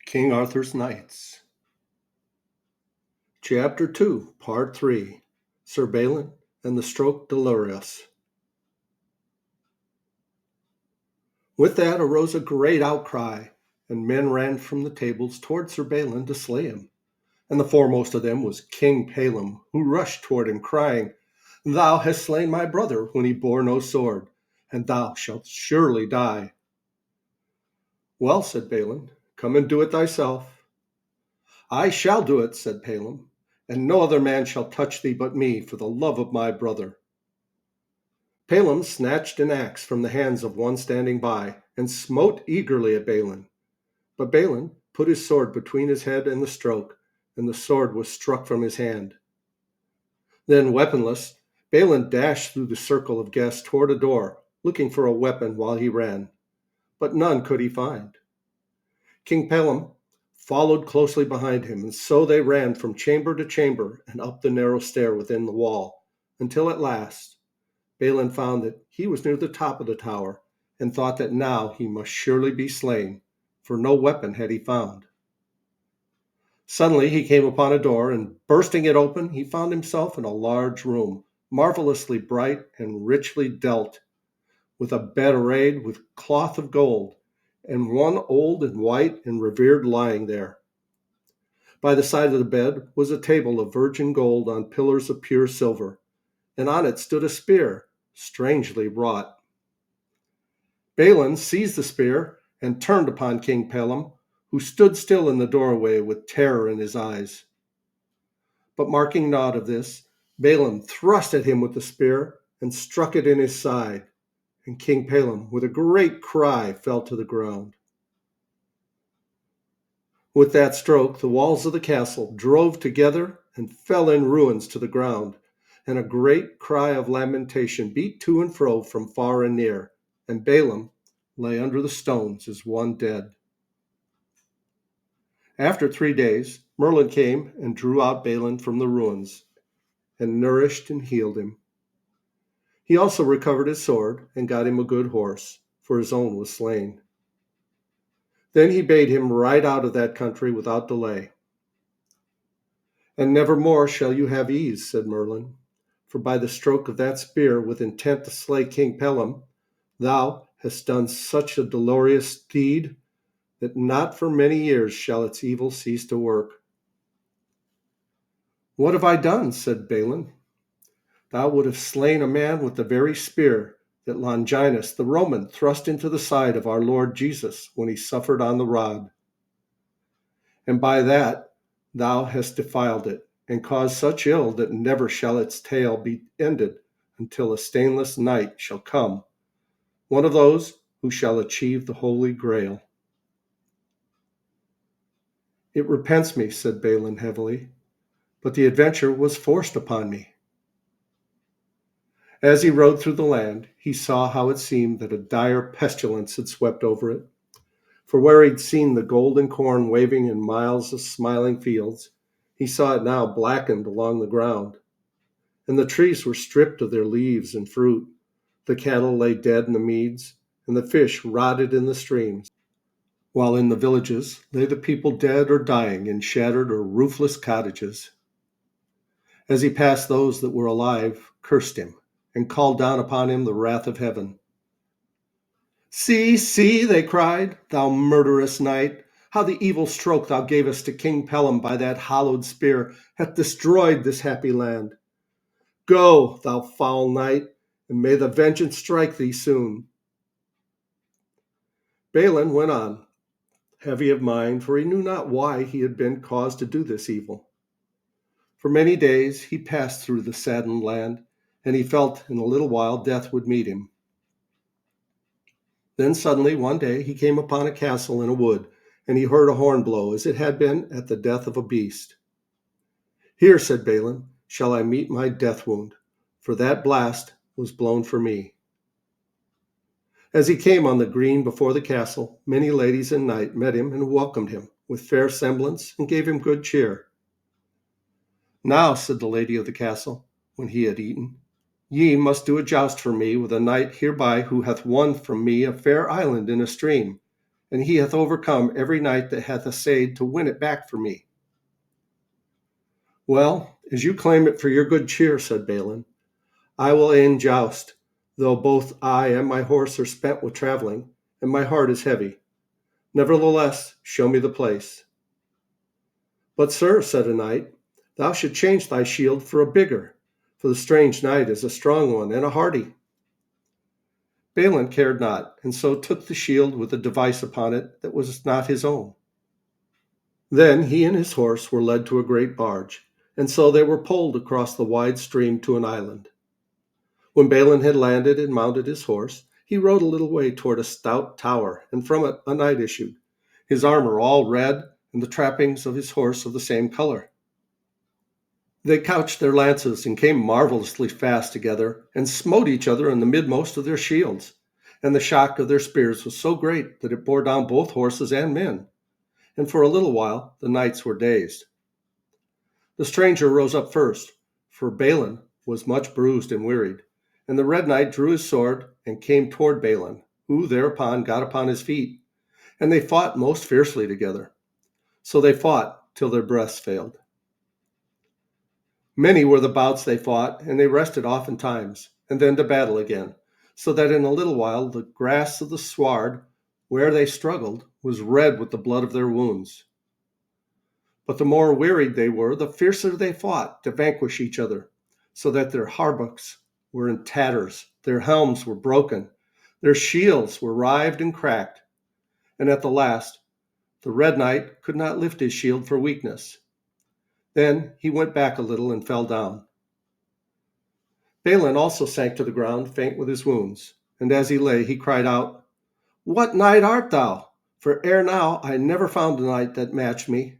King Arthur's Knights. Chapter 2, Part 3, Sir Balin and the Stroke Dolorous. With that arose a great outcry, and men ran from the tables toward Sir Balin to slay him. And the foremost of them was King Pellam, who rushed toward him, crying, "Thou hast slain my brother when he bore no sword, and thou shalt surely die." "Well," said Balin, "come and do it thyself." "I shall do it," said Pellam, "and no other man shall touch thee but me, for the love of my brother." Pellam snatched an axe from the hands of one standing by, and smote eagerly at Balin. But Balin put his sword between his head and the stroke, and the sword was struck from his hand. Then, weaponless, Balin dashed through the circle of guests toward a door, looking for a weapon while he ran. But none could he find. King Pellam followed closely behind him, and so they ran from chamber to chamber and up the narrow stair within the wall, until at last Balin found that he was near the top of the tower, and thought that now he must surely be slain, for no weapon had he found. Suddenly he came upon a door, and bursting it open, he found himself in a large room, marvelously bright and richly dealt, with a bed arrayed with cloth of gold, and one old and white and revered lying there. By the side of the bed was a table of virgin gold on pillars of pure silver, and on it stood a spear, strangely wrought. Balin seized the spear and turned upon King Pellam, who stood still in the doorway with terror in his eyes. But marking naught of this, Balin thrust at him with the spear and struck it in his side, and King Pellam, with a great cry, fell to the ground. With that stroke, the walls of the castle drove together and fell in ruins to the ground, and a great cry of lamentation beat to and fro from far and near, and Balin lay under the stones as one dead. After 3 days, Merlin came and drew out Balin from the ruins, and nourished and healed him. He also recovered his sword and got him a good horse, for his own was slain. Then he bade him ride out of that country without delay. "And never more shall you have ease," said Merlin, "for by the stroke of that spear with intent to slay King Pellam, thou hast done such a dolorous deed that not for many years shall its evil cease to work." "What have I done?" said Balin. "Thou would have slain a man with the very spear that Longinus the Roman thrust into the side of our Lord Jesus when he suffered on the rod. And by that thou hast defiled it, and caused such ill that never shall its tale be ended until a stainless knight shall come, one of those who shall achieve the Holy Grail." "It repents me," said Balin heavily, "but the adventure was forced upon me." As he rode through the land, he saw how it seemed that a dire pestilence had swept over it. For where he'd seen the golden corn waving in miles of smiling fields, he saw it now blackened along the ground. And the trees were stripped of their leaves and fruit, the cattle lay dead in the meads, and the fish rotted in the streams, while in the villages lay the people dead or dying in shattered or roofless cottages. As he passed, those that were alive cursed him, and called down upon him the wrath of heaven. "See, see," they cried, "thou murderous knight, how the evil stroke thou gavest to King Pellam by that hallowed spear hath destroyed this happy land. Go, thou foul knight, and may the vengeance strike thee soon." Balin went on, heavy of mind, for he knew not why he had been caused to do this evil. For many days he passed through the saddened land, and he felt in a little while death would meet him. Then suddenly one day he came upon a castle in a wood, and he heard a horn blow as it had been at the death of a beast. "Here," said Balin, "shall I meet my death wound, for that blast was blown for me." As he came on the green before the castle, many ladies and knights met him and welcomed him with fair semblance and gave him good cheer. "Now," said the lady of the castle, when he had eaten, "ye must do a joust for me with a knight hereby who hath won from me a fair island in a stream, and he hath overcome every knight that hath essayed to win it back for me. Well, as you claim it for your good cheer, said Balin, I will e'en joust, though both I and my horse are spent with travelling, and my heart is heavy. Nevertheless, show me the place. But, sir, said a knight, thou should change thy shield for a bigger, for the strange knight is a strong one and a hardy. Balin cared not, and so took the shield with a device upon it that was not his own. Then he and his horse were led to a great barge, and so they were poled across the wide stream to an island. When Balin had landed and mounted his horse, he rode a little way toward a stout tower, and from it a knight issued, his armor all red, and the trappings of his horse of the same color. They couched their lances and came marvelously fast together, and smote each other in the midmost of their shields. And the shock of their spears was so great that it bore down both horses and men. And for a little while the knights were dazed. The stranger rose up first, for Balin was much bruised and wearied. And the Red Knight drew his sword and came toward Balin, who thereupon got upon his feet. And they fought most fiercely together. So they fought till their breaths failed. Many were the bouts they fought, and they rested oftentimes, and then to battle again, so that in a little while the grass of the sward where they struggled was red with the blood of their wounds. But the more wearied they were, the fiercer they fought to vanquish each other, so that their hauberks were in tatters, their helms were broken, their shields were rived and cracked, and at the last the Red Knight could not lift his shield for weakness. Then he went back a little and fell down. Balin also sank to the ground, faint with his wounds, and as he lay, he cried out, What knight art thou? For ere now I never found a knight that matched me.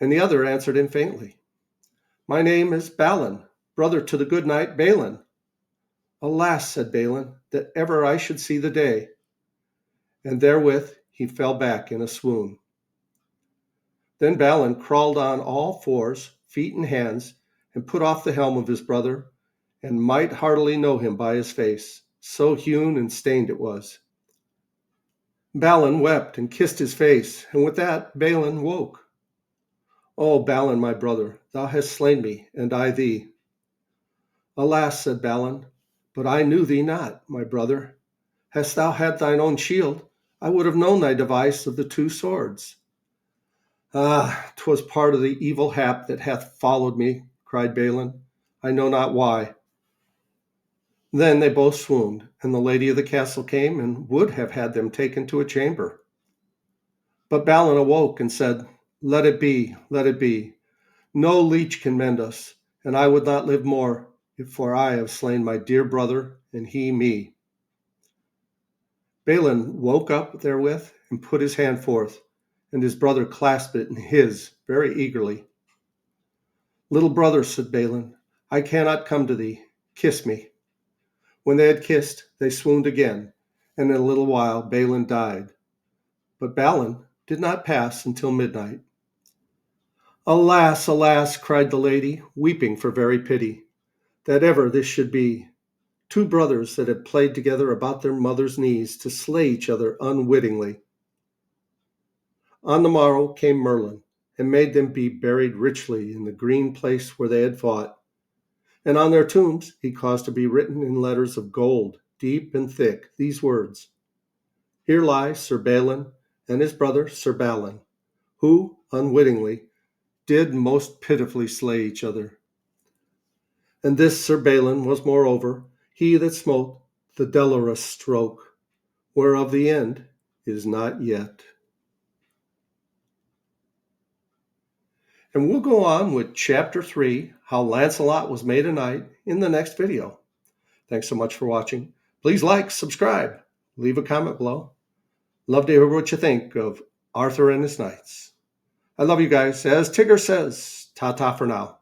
And the other answered him faintly, My name is Balin, brother to the good knight Balin. Alas, said Balin, that ever I should see the day. And therewith he fell back in a swoon. Then Balin crawled on all fours, feet and hands, and put off the helm of his brother, and might heartily know him by his face, so hewn and stained it was. Balin wept and kissed his face, and with that Balin woke. O Balin, my brother, thou hast slain me, and I thee. Alas, said Balin, but I knew thee not, my brother. Hadst thou had thine own shield, I would have known thy device of the two swords. Ah, 'twas part of the evil hap that hath followed me, cried Balin. I know not why. Then they both swooned, and the lady of the castle came and would have had them taken to a chamber. But Balin awoke and said, Let it be, let it be. No leech can mend us, and I would not live more, for I have slain my dear brother, and he me. Balin woke up therewith and put his hand forth, and his brother clasped it in his very eagerly. Little brother, said Balin, I cannot come to thee. Kiss me. When they had kissed, they swooned again, and in a little while Balin died. But Balin did not pass until midnight. Alas, alas, cried the lady, weeping for very pity, that ever this should be. Two brothers that had played together about their mother's knees to slay each other unwittingly. On the morrow came Merlin, and made them be buried richly in the green place where they had fought. And on their tombs he caused to be written in letters of gold, deep and thick, these words, Here lie Sir Balin and his brother Sir Balin, who, unwittingly, did most pitifully slay each other. And this Sir Balin was moreover he that smote the dolorous stroke, whereof the end is not yet. And we'll go on with Chapter 3, How Lancelot Was Made a Knight, in the next video. Thanks so much for watching. Please like, subscribe, leave a comment below. Love to hear what you think of Arthur and his Knights. I love you guys. As Tigger says, ta-ta for now.